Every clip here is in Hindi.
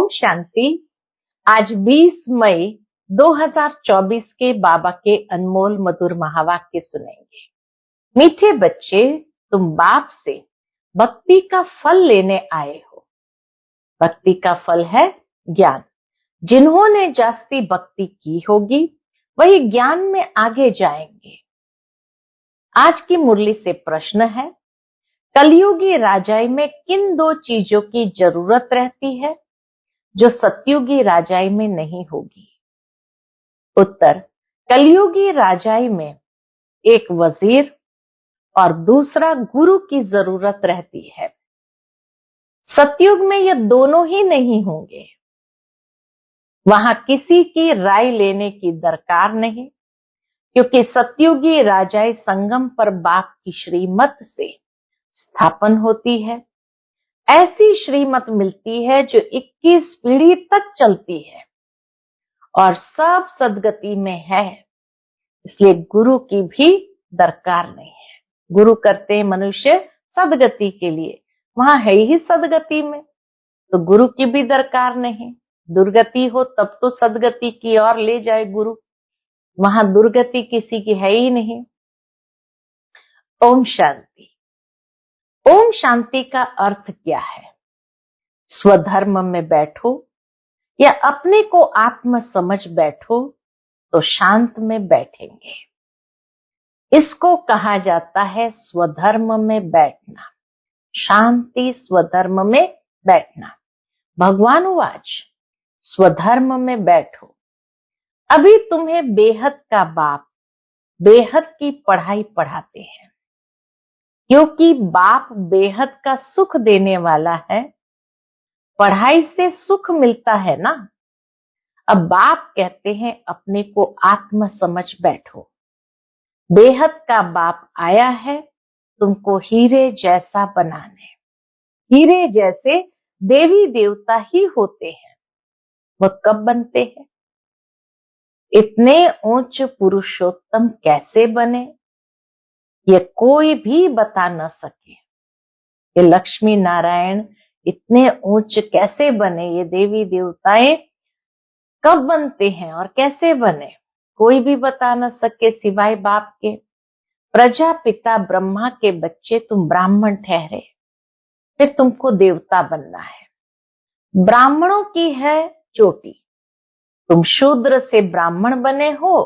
ओम शांति। आज 20 मई 2024 के बाबा के अनमोल मधुर महावाक्य सुनेंगे। मीठे बच्चे, तुम बाप से भक्ति का फल लेने आए हो। भक्ति का फल है ज्ञान। जिन्होंने जास्ती भक्ति की होगी वही ज्ञान में आगे जाएंगे। आज की मुरली से प्रश्न है, कलयुगी राजाई में किन दो चीजों की जरूरत रहती है जो सतयुगी राजाई में नहीं होगी? उत्तर, कलयुगी राजाई में एक वजीर और दूसरा गुरु की जरूरत रहती है। सतयुग में ये दोनों ही नहीं होंगे। वहां किसी की राय लेने की दरकार नहीं, क्योंकि सतयुगी राजाई संगम पर बाप की श्रीमत से स्थापन होती है। ऐसी श्रीमत मिलती है जो 21 पीढ़ी तक चलती है और सब सदगति में है, इसलिए गुरु की भी दरकार नहीं है। गुरु करते मनुष्य सदगति के लिए, वहां है ही सदगति में, तो गुरु की भी दरकार नहीं। दुर्गति हो तब तो सदगति की ओर ले जाए गुरु, वहां दुर्गति किसी की है ही नहीं। ओम शांति। ओम शांति का अर्थ क्या है? स्वधर्म में बैठो या अपने को आत्म समझ बैठो तो शांत में बैठेंगे। इसको कहा जाता है स्वधर्म में बैठना, शांति स्वधर्म में बैठना। भगवान वाच, स्वधर्म में बैठो। अभी तुम्हें बेहद का बाप बेहद की पढ़ाई पढ़ाते हैं, क्योंकि बाप बेहद का सुख देने वाला है। पढ़ाई से सुख मिलता है ना। अब बाप कहते हैं अपने को आत्म समझ बैठो। बेहद का बाप आया है तुमको हीरे जैसा बनाने। हीरे जैसे देवी देवता ही होते हैं। वह कब बनते हैं? इतने ऊंच पुरुषोत्तम कैसे बने, ये कोई भी बता न सके। ये लक्ष्मी नारायण इतने ऊंच कैसे बने, ये देवी देवताएं कब बनते हैं और कैसे बने, कोई भी बता न सके सिवाय बाप के। प्रजापिता ब्रह्मा के बच्चे तुम ब्राह्मण ठहरे, फिर तुमको देवता बनना है। ब्राह्मणों की है चोटी, तुम शूद्र से ब्राह्मण बने हो,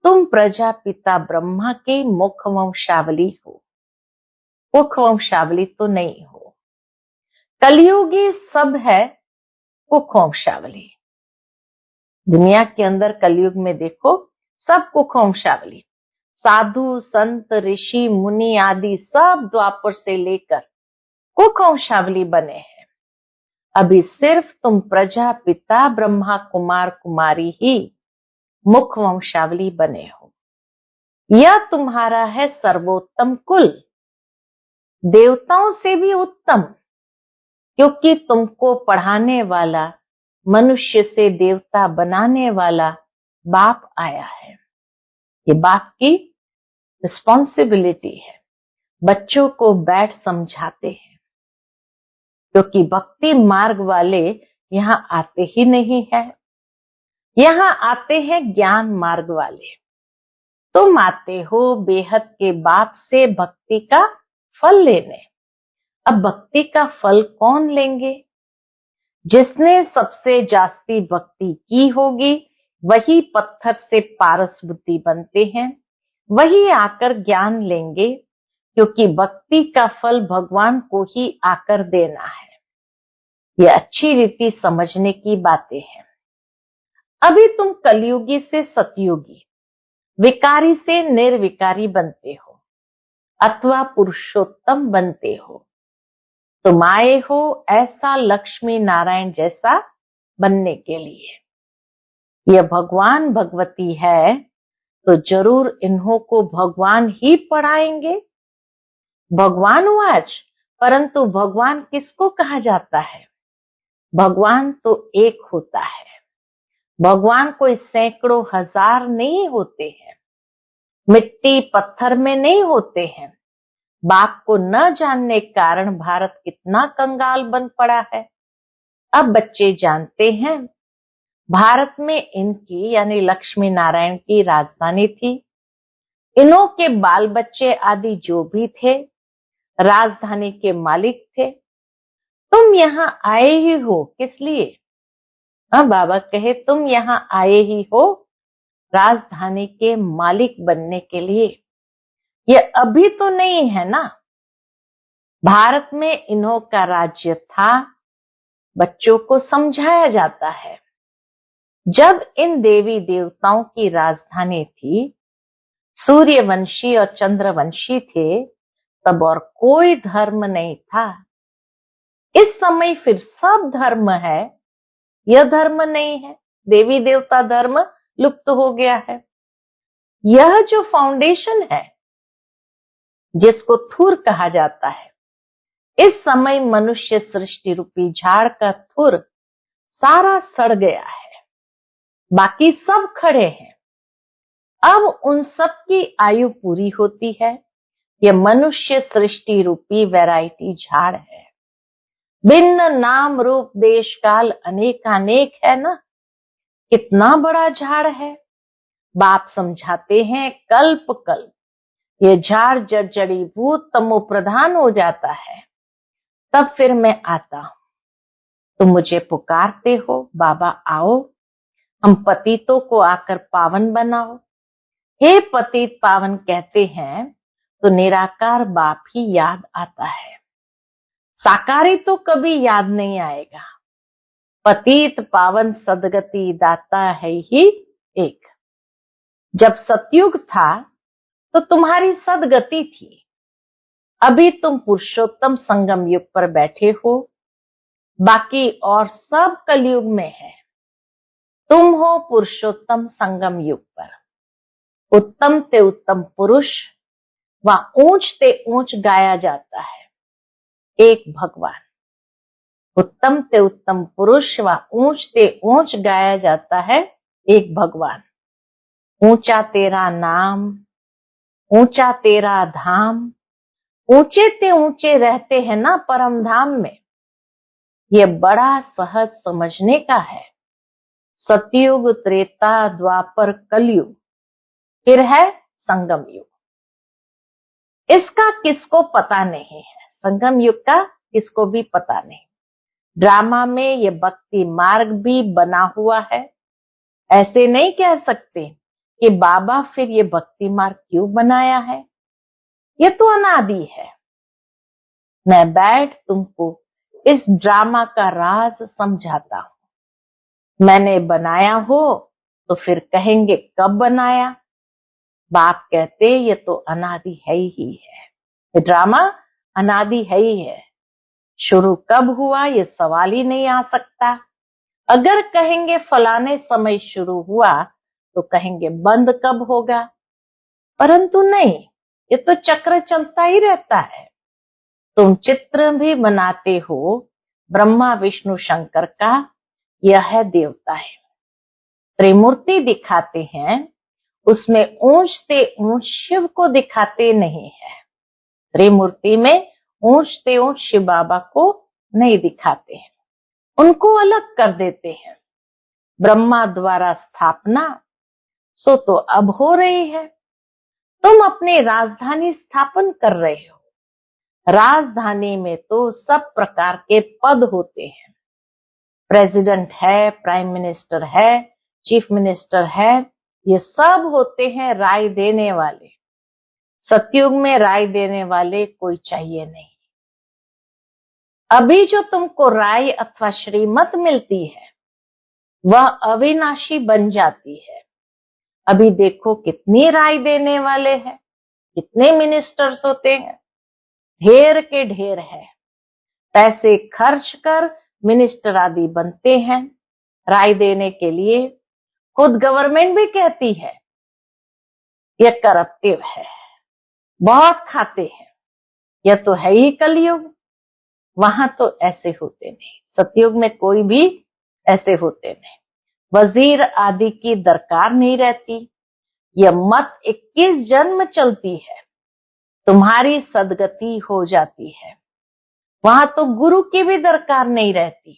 तुम प्रजापिता ब्रह्मा के मुख वंशावली हो। मुख वंशावली तो नहीं हो। कलयुगी सब है कुख वंशावली। दुनिया के अंदर कलयुग में देखो सब कुख वंशावली, साधु संत ऋषि मुनि आदि सब द्वापर से लेकर कुख वंशावली बने हैं। अभी सिर्फ तुम प्रजापिता ब्रह्मा कुमार कुमारी ही मुख वंशावली बने हो। यह तुम्हारा है सर्वोत्तम कुल, देवताओं से भी उत्तम, क्योंकि तुमको पढ़ाने वाला, मनुष्य से देवता बनाने वाला बाप आया है। ये बाप की रिस्पॉन्सिबिलिटी है। बच्चों को बैठ समझाते हैं, क्योंकि भक्ति मार्ग वाले यहाँ आते ही नहीं है। यहाँ आते हैं ज्ञान मार्ग वाले। तुम आते हो बेहद के बाप से भक्ति का फल लेने। अब भक्ति का फल कौन लेंगे? जिसने सबसे जास्ती भक्ति की होगी वही पत्थर से पारस बुद्धि बनते हैं, वही आकर ज्ञान लेंगे, क्योंकि भक्ति का फल भगवान को ही आकर देना है। ये अच्छी रीति समझने की बातें हैं। अभी तुम कलयुगी से सतयुगी, विकारी से निर्विकारी बनते हो अथवा पुरुषोत्तम बनते हो। तुम आए हो ऐसा लक्ष्मी नारायण जैसा बनने के लिए। यह भगवान भगवती है तो जरूर इन्हों को भगवान ही पढ़ाएंगे। भगवान वाच, परंतु भगवान किसको कहा जाता है? भगवान तो एक होता है। भगवान कोई सैकड़ों हजार नहीं होते हैं, मिट्टी पत्थर में नहीं होते हैं। बाप को न जानने के कारण भारत कितना कंगाल बन पड़ा है। अब बच्चे जानते हैं भारत में इनकी यानी लक्ष्मी नारायण की राजधानी थी। इन्हों के बाल बच्चे आदि जो भी थे राजधानी के मालिक थे। तुम यहाँ आए ही हो किस लिए? हाँ, बाबा कहे तुम यहाँ आए ही हो राजधानी के मालिक बनने के लिए। ये अभी तो नहीं है ना। भारत में इन्हों का राज्य था। बच्चों को समझाया जाता है जब इन देवी देवताओं की राजधानी थी, सूर्यवंशी और चंद्रवंशी थे, तब और कोई धर्म नहीं था। इस समय फिर सब धर्म है, यह धर्म नहीं है। देवी देवता धर्म लुप्त हो गया है। यह जो फाउंडेशन है जिसको थुर कहा जाता है, इस समय मनुष्य सृष्टि रूपी झाड़ का थुर सारा सड़ गया है, बाकी सब खड़े हैं। अब उन सब की आयु पूरी होती है। यह मनुष्य सृष्टि रूपी वैरायटी झाड़ है। भिन्न नाम रूप देश काल अनेकानेक है ना। कितना बड़ा झाड़ है। बाप समझाते हैं कल्प कल्प ये झाड़ जर्जरीभूत तमो प्रधान हो जाता है, तब फिर मैं आता हूं। तुम मुझे पुकारते हो, बाबा आओ, हम पतितों को आकर पावन बनाओ। हे पतित पावन कहते हैं तो निराकार बाप ही याद आता है। साकारी तो कभी याद नहीं आएगा। पतित पावन सदगति दाता है ही एक। जब सतयुग था तो तुम्हारी सदगति थी। अभी तुम पुरुषोत्तम संगम युग पर बैठे हो, बाकी और सब कलयुग में है। तुम हो पुरुषोत्तम संगम युग पर। उत्तम ते उत्तम पुरुष व ऊंच ते ऊंच गाया जाता है एक भगवान। उत्तम ते उत्तम पुरुष व ऊंच ते ऊंच गाया जाता है एक भगवान। ऊंचा तेरा नाम, ऊंचा तेरा धाम, ऊंचे ते ऊंचे रहते हैं ना परम धाम में। ये बड़ा सहज समझने का है। सतयुग, त्रेता, द्वापर, कलयुग, फिर है संगम युग। इसका किसको पता नहीं है। संगम युग का किसको भी पता नहीं। ड्रामा में ये भक्ति मार्ग भी बना हुआ है। ऐसे नहीं कह सकते कि बाबा फिर ये भक्ति मार्ग क्यों बनाया है। ये तो अनादि है। मैं बैठ तुमको इस ड्रामा का राज समझाता हूं। मैंने बनाया हो तो फिर कहेंगे कब बनाया। बाप कहते ये तो अनादि है ही है। ये ड्रामा अनादि है ही है। शुरू कब हुआ ये सवाल ही नहीं आ सकता। अगर कहेंगे फलाने समय शुरू हुआ तो कहेंगे बंद कब होगा। परंतु नहीं, ये तो चक्र चलता ही रहता है। तुम चित्र भी बनाते हो ब्रह्मा विष्णु शंकर का, यह है देवता है। त्रिमूर्ति दिखाते हैं, उसमें ऊंचते ऊंच शिव को दिखाते नहीं है। त्रिमूर्ति में ऊंचते ऊंच शिव बाबा को नहीं दिखाते हैं, उनको अलग कर देते हैं। ब्रह्मा द्वारा स्थापना सो तो अब हो रही है। तुम अपनी राजधानी स्थापन कर रहे हो। राजधानी में तो सब प्रकार के पद होते हैं। प्रेसिडेंट है, प्राइम मिनिस्टर है, चीफ मिनिस्टर है, ये सब होते हैं राय देने वाले। सतयुग में राय देने वाले कोई चाहिए नहीं। अभी जो तुमको राय अथवा श्रीमत मिलती है वह अविनाशी बन जाती है। अभी देखो कितनी राय देने वाले हैं, कितने मिनिस्टर्स होते हैं, ढेर के ढेर है। पैसे खर्च कर मिनिस्टर आदि बनते हैं राय देने के लिए। खुद गवर्नमेंट भी कहती है यह करप्टिव है, बहुत खाते हैं। यह तो है ही कलयुग। वहां तो ऐसे होते नहीं। सतयुग में कोई भी ऐसे होते नहीं। वजीर आदि की दरकार नहीं रहती। यह मत 21 जन्म चलती है, तुम्हारी सदगति हो जाती है। वहां तो गुरु की भी दरकार नहीं रहती।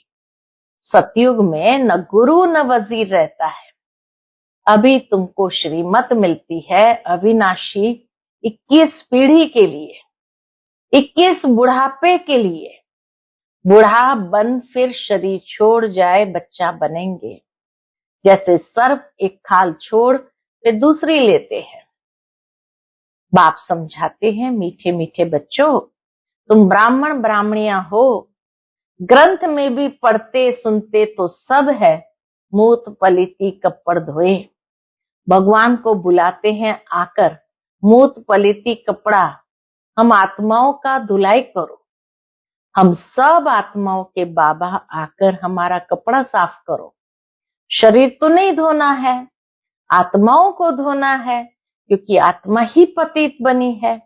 सतयुग में न गुरु न वजीर रहता है। अभी तुमको श्रीमत मिलती है अविनाशी 21 पीढ़ी के लिए, 21 बुढ़ापे के लिए। बूढ़ा बन फिर शरीर छोड़ जाए बच्चा बनेंगे, जैसे सर्प एक खाल छोड़ फिर दूसरी लेते हैं। बाप समझाते हैं, मीठे मीठे बच्चों, तुम ब्राह्मण ब्राह्मणियां हो, ग्रंथ में भी पढ़ते सुनते तो सब है, मूत पलिती कपड़ धोए। भगवान को बुलाते हैं आकर, मूत पलिती कपड़ा, हम आत्माओं का धुलाई करो। हम सब आत्माओं के बाबा आकर हमारा कपड़ा साफ करो। शरीर तो नहीं धोना है, आत्माओं को धोना है, क्योंकि आत्मा ही पतित बनी है।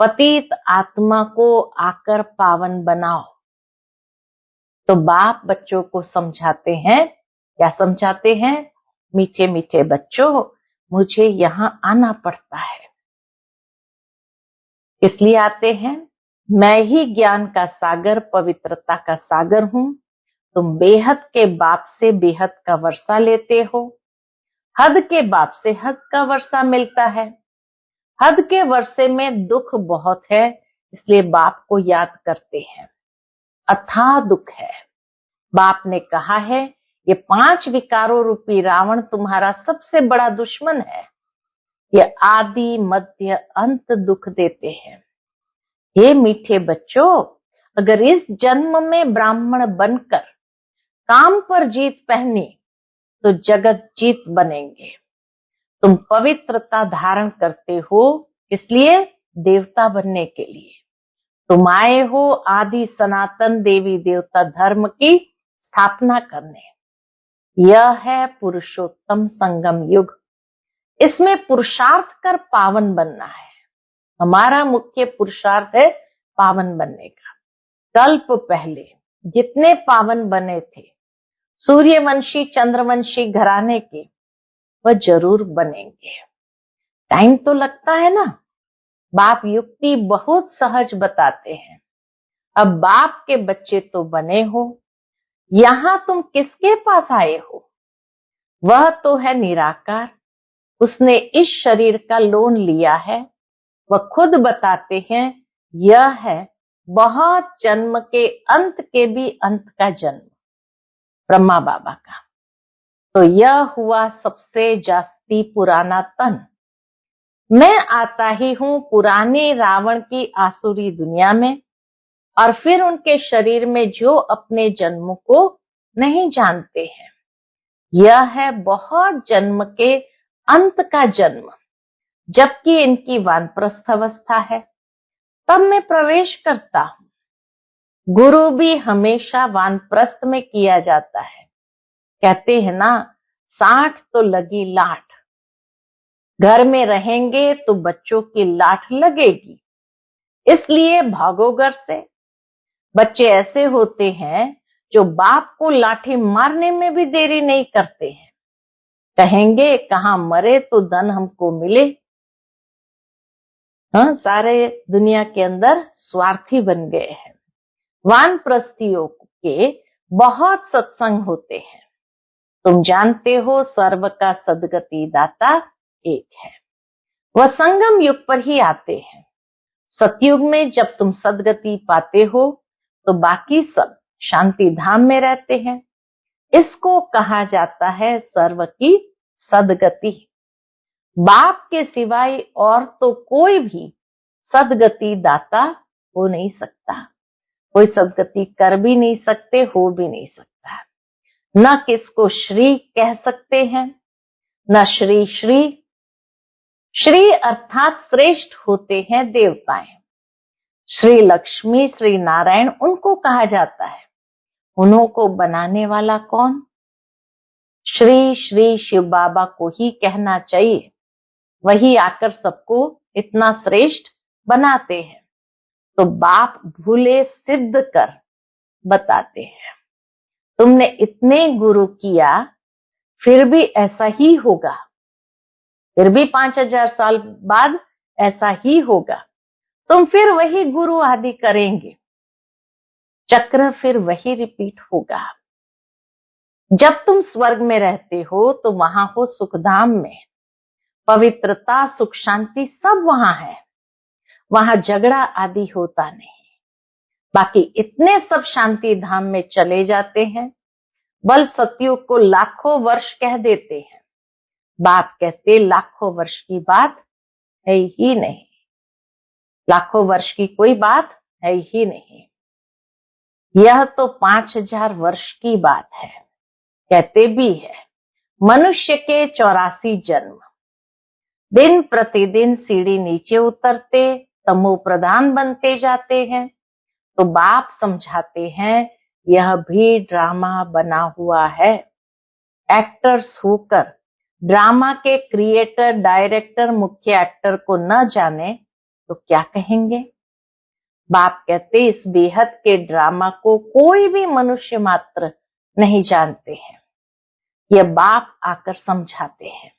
पतित आत्मा को आकर पावन बनाओ। तो बाप बच्चों को समझाते हैं, क्या समझाते हैं? मीठे मीठे बच्चों, मुझे यहाँ आना पड़ता है। इसलिए आते हैं, मैं ही ज्ञान का सागर, पवित्रता का सागर हूँ। तुम बेहद के बाप से बेहद का वर्षा लेते हो, हद के बाप से हद का वर्षा मिलता है। हद के वर्षे में दुख बहुत है, इसलिए बाप को याद करते हैं। अथाह दुख है। बाप ने कहा है, ये 5 विकारों रूपी रावण तुम्हारा सबसे बड़ा दुश्मन है। ये आदि मध्य अंत दुख देते हैं। हे मीठे बच्चों, अगर इस जन्म में ब्राह्मण बनकर काम पर जीत पहनी तो जगत जीत बनेंगे। तुम पवित्रता धारण करते हो, इसलिए देवता बनने के लिए तुम आए हो, आदि सनातन देवी देवता धर्म की स्थापना करने। यह है पुरुषोत्तम संगम युग। इसमें पुरुषार्थ कर पावन बनना है। हमारा मुख्य पुरुषार्थ है पावन बनने का। कल्प पहले जितने पावन बने थे सूर्यवंशी चंद्रवंशी घराने के, वह जरूर बनेंगे। टाइम तो लगता है ना। बाप युक्ति बहुत सहज बताते हैं। अब बाप के बच्चे तो बने हो, यहाँ तुम किसके पास आए हो? वह तो है निराकार, उसने इस शरीर का लोन लिया है। वह खुद बताते हैं, यह है बहुत जन्म के अंत के भी अंत का जन्म, ब्रह्मा बाबा का। तो यह हुआ सबसे जास्ती पुराना तन। मैं आता ही हूँ पुराने रावण की आसुरी दुनिया में, और फिर उनके शरीर में जो अपने जन्म को नहीं जानते हैं। यह है बहुत जन्म के अंत का जन्म, जबकि इनकी वानप्रस्थ अवस्था है। तब मैं प्रवेश करता हूँ। गुरु भी हमेशा वानप्रस्थ में किया जाता है। कहते हैं ना, 60 तो लगी लाठ। घर में रहेंगे तो बच्चों की लाठ लगेगी, इसलिए भागो घर से। बच्चे ऐसे होते हैं जो बाप को लाठी मारने में भी देरी नहीं करते हैं। कहेंगे कहाँ मरे तो धन हमको मिले। हाँ, सारे दुनिया के अंदर स्वार्थी बन गए हैं। वानप्रस्थियों के बहुत सत्संग होते हैं। तुम जानते हो, सर्व का सदगति दाता एक है। वह संगम युग पर ही आते हैं। सतयुग में जब तुम सदगति पाते हो तो बाकी सब शांति धाम में रहते हैं। इसको कहा जाता है सर्व की सदगति। बाप के सिवाय और तो कोई भी सदगति दाता हो नहीं सकता। कोई सदगति कर भी नहीं सकते, हो भी नहीं सकता। न किसको श्री कह सकते हैं, न श्री श्री। श्री अर्थात श्रेष्ठ होते हैं देवताएं। श्री लक्ष्मी श्री नारायण उनको कहा जाता है। उन्हों को बनाने वाला कौन? श्री श्री शिव बाबा को ही कहना चाहिए। वही आकर सबको इतना श्रेष्ठ बनाते हैं। तो बाप भूले सिद्ध कर बताते हैं, तुमने इतने गुरु किया फिर भी ऐसा ही होगा, फिर भी 5000 साल बाद ऐसा ही होगा। तुम फिर वही गुरु आदि करेंगे, चक्र फिर वही रिपीट होगा। जब तुम स्वर्ग में रहते हो तो वहां हो सुखधाम में, पवित्रता, सुख, शांति सब वहां है। वहां झगड़ा आदि होता नहीं। बाकी इतने सब शांति धाम में चले जाते हैं, बल सतयुग को लाखों वर्ष कह देते हैं। बाप कहते लाखों वर्ष की बात है ही नहीं, लाखों वर्ष की कोई बात है ही नहीं, यह तो 5000 वर्ष की बात है। कहते भी है मनुष्य के 84 जन्म, दिन प्रतिदिन सीढ़ी नीचे उतरते तमो प्रधान बनते जाते हैं। तो बाप समझाते हैं यह भी ड्रामा बना हुआ है। एक्टर्स होकर ड्रामा के क्रिएटर, डायरेक्टर, मुख्य एक्टर को न जाने तो क्या कहेंगे। बाप कहते इस बेहद के ड्रामा को कोई भी मनुष्य मात्र नहीं जानते हैं। यह बाप आकर समझाते हैं।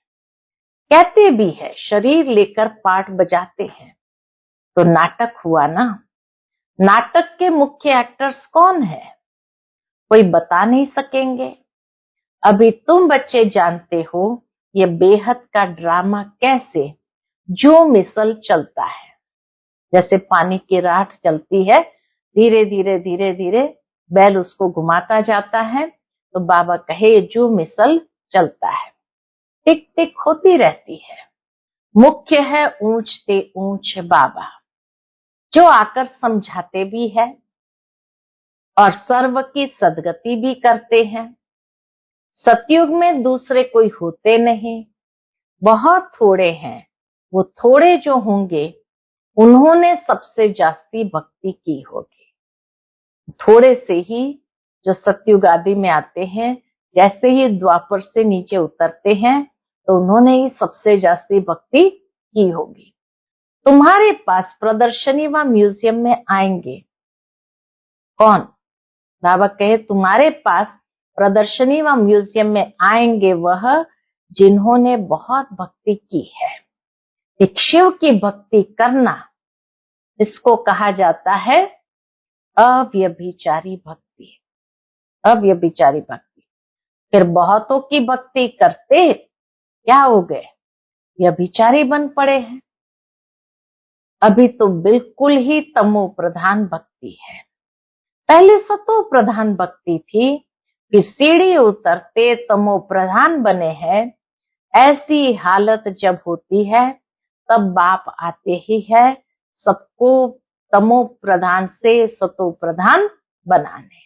कहते भी है शरीर लेकर पाठ बजाते हैं तो नाटक हुआ ना। नाटक के मुख्य एक्टर्स कौन है, कोई बता नहीं सकेंगे। अभी तुम बच्चे जानते हो ये बेहद का ड्रामा कैसे जो मिसल चलता है। जैसे पानी की राठ चलती है, धीरे धीरे धीरे धीरे बैल उसको घुमाता जाता है, तो बाबा कहे जो मिसल चलता है, टिक टिक होती रहती है। मुख्य है ऊंचते ऊंच बाबा, जो आकर समझाते भी है और सर्व की सदगति भी करते हैं। सतयुग में दूसरे कोई होते नहीं, बहुत थोड़े हैं। वो थोड़े जो होंगे उन्होंने सबसे जास्ती भक्ति की होगी। थोड़े से ही जो सतयुग आदि में आते हैं, जैसे ही द्वापर से नीचे उतरते हैं तो उन्होंने ही सबसे जास्ती भक्ति की होगी। तुम्हारे पास प्रदर्शनी व म्यूजियम में आएंगे कौन? बाबा कहे तुम्हारे पास प्रदर्शनी व म्यूजियम में आएंगे वह जिन्होंने बहुत भक्ति की है। एक शिव की भक्ति करना, इसको कहा जाता है अव्यभिचारी भक्ति। अव्यभिचारी भक्ति। फिर बहुतों की भक्ति करते क्या हो गए? व्यभिचारी बन पड़े हैं। अभी तो बिल्कुल ही तमो प्रधान भक्ति है। पहले सतो प्रधान भक्ति थी, फिर सीढ़ी उतरते तमो प्रधान बने हैं। ऐसी हालत जब होती है तब बाप आते ही है सबको तमो प्रधान से सतो प्रधान बनाने।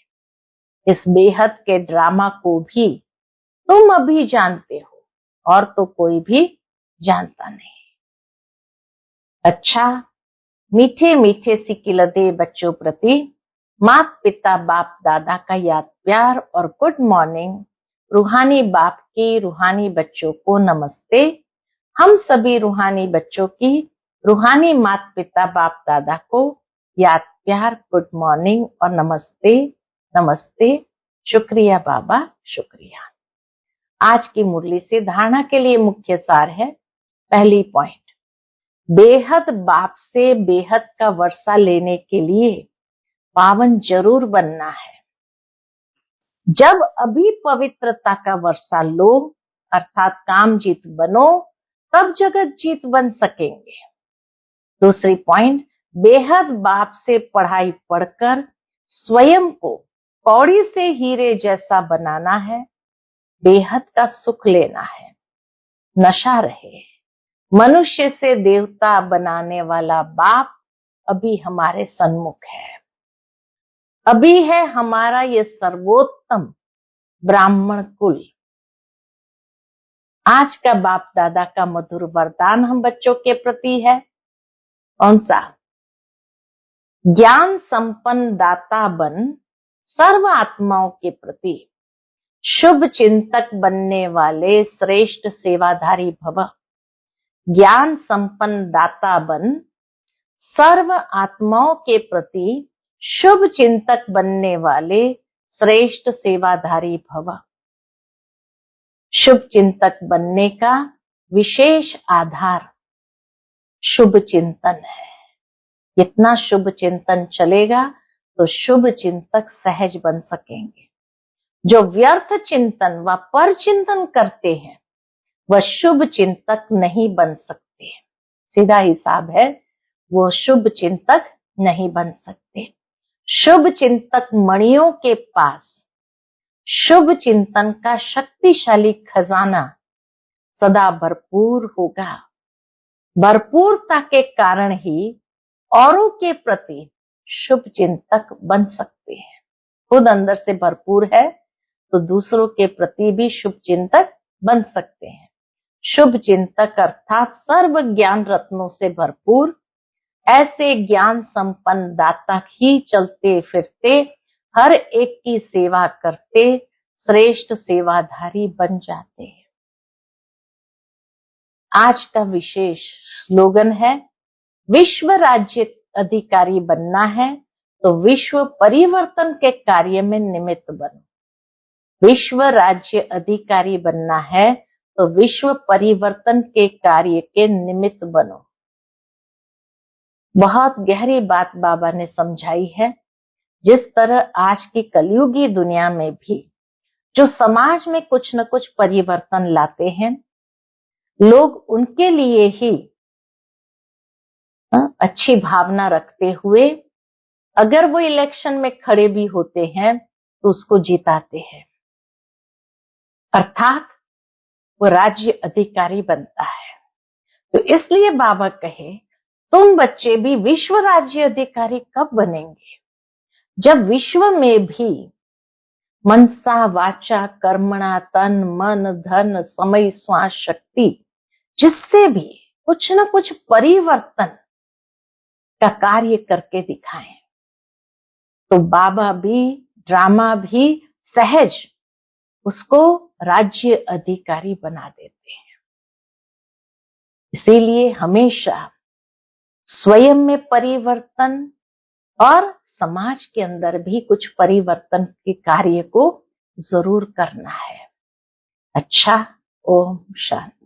इस बेहद के ड्रामा को भी तुम अभी जानते हो और तो कोई भी जानता नहीं। अच्छा, मीठे मीठे सिकिलदे बच्चों प्रति माता पिता बाप दादा का याद प्यार और गुड मॉर्निंग। रूहानी बाप की रूहानी बच्चों को नमस्ते। हम सभी रूहानी बच्चों की रूहानी माता पिता बाप दादा को याद प्यार, गुड मॉर्निंग और नमस्ते। नमस्ते। शुक्रिया बाबा, शुक्रिया। आज की मुरली से धारणा के लिए मुख्य सार है। पहली पॉइंट, बेहद बाप से बेहद का वर्षा लेने के लिए पावन जरूर बनना है। जब अभी पवित्रता का वर्षा लो अर्थात काम जीत बनो, तब जगत जीत बन सकेंगे। दूसरी पॉइंट, बेहद बाप से पढ़ाई पढ़कर स्वयं को कौड़ी से हीरे जैसा बनाना है। बेहद का सुख लेना है, नशा रहे। मनुष्य से देवता बनाने वाला बाप अभी हमारे सन्मुख है। अभी है हमारा ये सर्वोत्तम ब्राह्मण कुल। आज का बाप दादा का मधुर वरदान हम बच्चों के प्रति है। कौन सा? ज्ञान संपन्न दाता बन सर्व आत्माओं के प्रति शुभ चिंतक बनने वाले श्रेष्ठ सेवाधारी भव। ज्ञान संपन्न दाता बन सर्व आत्माओं के प्रति शुभ चिंतक बनने वाले श्रेष्ठ सेवाधारी भव। शुभ चिंतक बनने का विशेष आधार शुभ चिंतन है। जितना शुभ चिंतन चलेगा तो शुभ चिंतक सहज बन सकेंगे। जो व्यर्थ चिंतन व पर चिंतन करते हैं वह शुभ चिंतक नहीं बन सकते। सीधा हिसाब है, वो शुभ चिंतक नहीं बन सकते। शुभ चिंतक मणियों के पास शुभ चिंतन का शक्तिशाली खजाना सदा भरपूर होगा। भरपूरता के कारण ही औरों के प्रति शुभ चिंतक बन सकते हैं। खुद अंदर से भरपूर है तो दूसरों के प्रति भी शुभ चिंतक बन सकते हैं। शुभ चिंतक अर्थात सर्व ज्ञान रत्नों से भरपूर ऐसे ज्ञान संपन्न दाता ही चलते फिरते हर एक की सेवा करते श्रेष्ठ सेवाधारी बन जाते हैं। आज का विशेष स्लोगन है, विश्व राज्य अधिकारी बनना है तो विश्व परिवर्तन के कार्य में निमित्त बनो। विश्व राज्य अधिकारी बनना है तो विश्व परिवर्तन के कार्य के निमित्त बनो। बहुत गहरी बात बाबा ने समझाई है। जिस तरह आज की कलयुगी दुनिया में भी जो समाज में कुछ न कुछ परिवर्तन लाते हैं, लोग उनके लिए ही अच्छी भावना रखते हुए अगर वो इलेक्शन में खड़े भी होते हैं तो उसको जिताते हैं, अर्थात वो राज्य अधिकारी बनता है। तो इसलिए बाबा कहे, तुम बच्चे भी विश्व राज्य अधिकारी कब बनेंगे? जब विश्व में भी मनसा वाचा कर्मणा तन मन धन समय श्वास शक्ति जिससे भी कुछ न कुछ परिवर्तन का कार्य करके दिखाएं, तो बाबा भी ड्रामा भी सहज उसको राज्य अधिकारी बना देते हैं। इसीलिए हमेशा स्वयं में परिवर्तन और समाज के अंदर भी कुछ परिवर्तन के कार्य को जरूर करना है। अच्छा, ओम शांति।